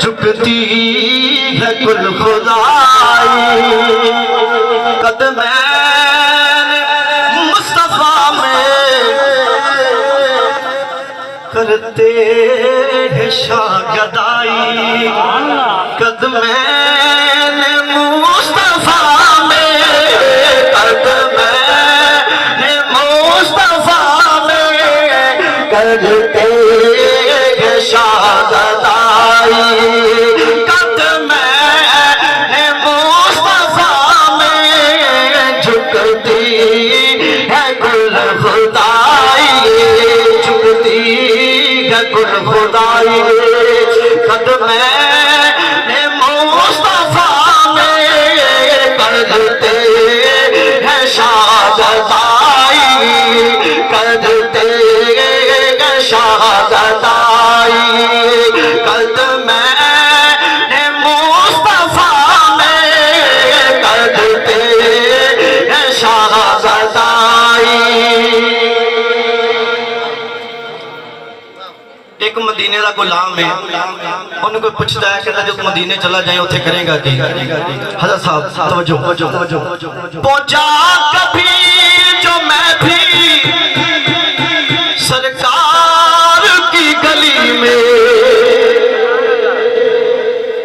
جھکتی ہے کل خدائی قدم مصطفیٰ میں کرتے ہیں شاگردائی قدم مصطفیٰ میں قدم مصطفیٰ میں کرتے ہیں شاگردائی قدم مصطفیٰ میں جھکتی ہے کل خدائی جھکتی ہے کل خدائی قدم مصطفیٰ میں کرتے ہیں شاگردائی کرتے ہیں شاگردائی قدم مصطفیٰ میں کرتے ہیں شاگردائی ایک مدینے کا غلام ہے انہوں کو پوچھتا ہے کہ جب مدینے چلا جائیں اتھے کریں گا کہ حضرت صاحب توجہ پہنچا کبھی جو میں بھی سرکار کی گلی میں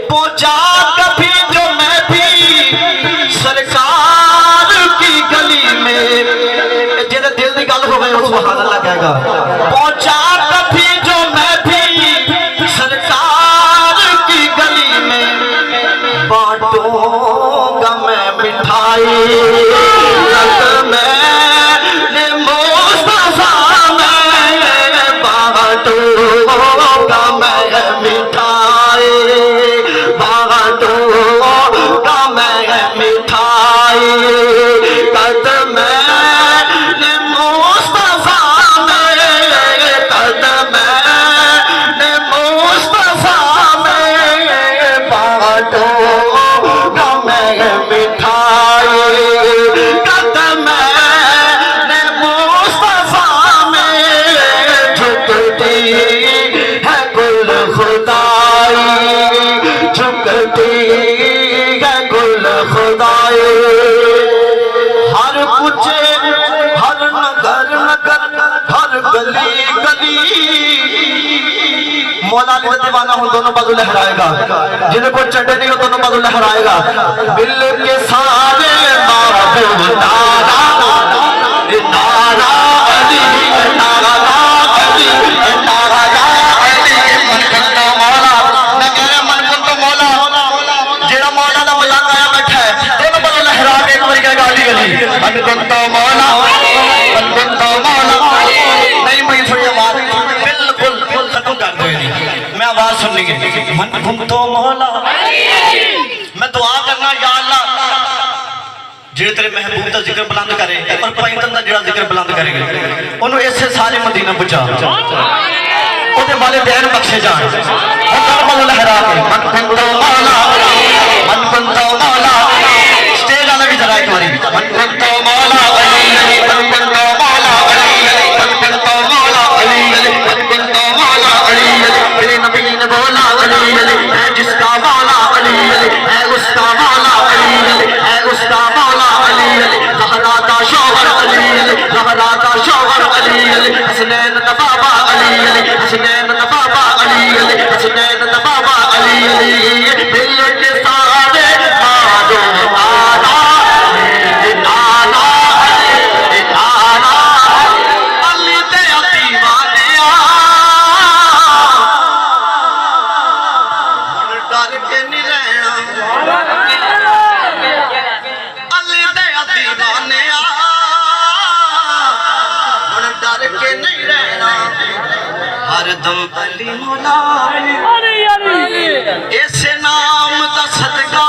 پہنچا کبھی جو میں بھی سرکار کی گلی میں جیسے دل کی گل ہو گئی اس سبحان اللہ کہے گا پہنچا کبھی جو میں بھی سرکار کی گلی میں بانٹوں گا میں مٹھائی قدم مصطفیٰ میں بانٹوں گا میں مٹھائی بانٹوں گا میں مٹھائی قدم مصطفیٰ میں قدم مصطفیٰ میں بانٹوں گا میں مٹھائی قدم مصطفیٰ میں جھکتی ہے کل خدائی جھکتی ہے کل خدائی ہر کچھ ہر نگر نگر ہر گلی گلی مولا علی کا دیوانہ ہوں دونوں بازو لہرائے گا جنہیں کو چڑھے نہیں ہو دونوں بازو لہرائے گا مل کے سارے معبود نارا نارا علی نارا علی نارا علی من کنتو مولا میں کہہ رہا من کنتو مولا جیڑا مولا دا مذاق آیا بیٹھا ہے دونوں بازو لہرا کے ایک بار کہے گا علی علی من کنتو مولا من کنتو مولا نہیں میں تھوڑی آواز بالکل ختم کر دو میں آواز سننی گے من کنتو مولا میں دعا کرنا یا اللہ جڑے تیرے محبوب دا ذکر بلند کرے اور پائندن دا جڑا ذکر بلند کرے گے انہوں ایسے سارے مدینہ پہنچا اوتے والدین بخشے جان اور دونوں لہرا کے من کنتو مولا من کنتو مولا سٹیج والا بھی ذرا ایک باری من کنتو مولا علی علی من کنتو مولا علی علی من کنتو مولا علی علی من کنتو مولا علی علی میرے نبی نے بولا علی علی ہے جس کا مولا علی علی ہے اس کا مولا علی علی ہے اس کا مولا علی علی زہرا کا شوہر علی علی زہرا کا شوہر علی علی حسنین کا بابا علی علی حسنین کا بابا علی علی حسنین کا بابا علی علی دل کے سارے مارو نارا نارا نارا علی دے دیوانے ڈر کے نہیں رہنا علی دے دیوانے ڈر کے نہیں رہنا ہر دم علی مولا اس نام دا صدقہ